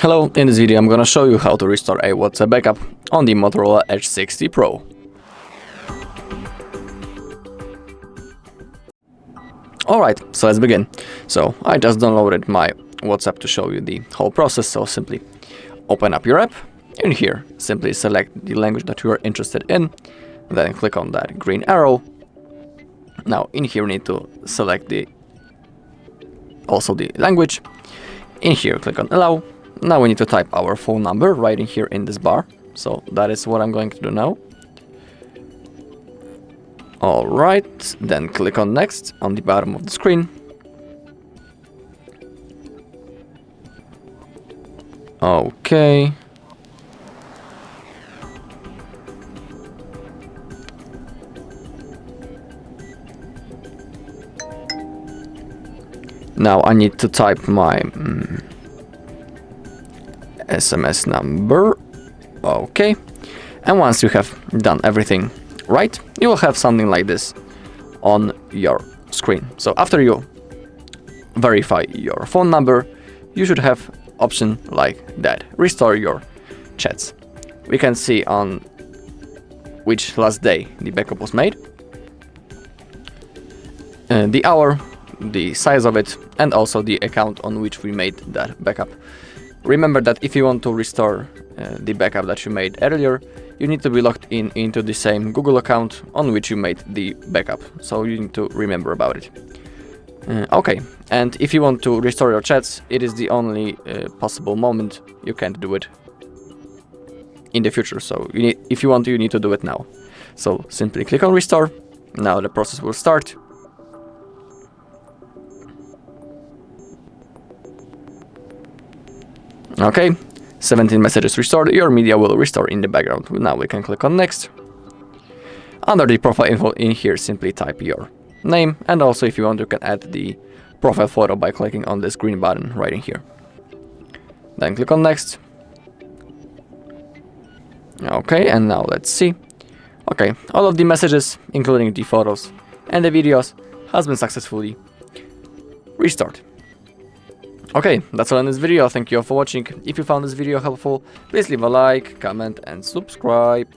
Hello, in this video I'm gonna show you how to restore a WhatsApp backup on the Motorola Edge 60 Pro. Alright, so let's begin. So I just downloaded my WhatsApp to show you the whole process, so simply open up your app. In here, simply select the language that you are interested in, then click on that green arrow. Now in here you need to select also the language. In here click on allow. Now we need to type our phone number right in here in this bar. So that is what I'm going to do now. Alright, then click on next on the bottom of the screen. Okay. Now I need to type my SMS number. Okay. And once you have done everything right, you will have something like this on your screen. So after you verify your phone number, you should have option like that, restore your chats. We can see on which last day the backup was made, the hour, the size of it, and also the account on which we made that backup. Remember that if you want to restore the backup that you made earlier, you need to be logged into the same Google account on which you made the backup. So you need to remember about it. Okay, and if you want to restore your chats, it is the only possible moment you can't do it in the future. So if you want to, you need to do it now. So simply click on restore. Now the process will start. Okay, 17 messages restored, your media will restore in the background. Now we can click on next. Under the profile info in here, simply type your name, and also if you want you can add the profile photo by clicking on this green button right in here. Then click on next. Okay, and now let's see. Okay, all of the messages, including the photos and the videos, has been successfully restored. Okay, that's all in this video. Thank you all for watching. If you found this video helpful, please leave a like, comment and subscribe.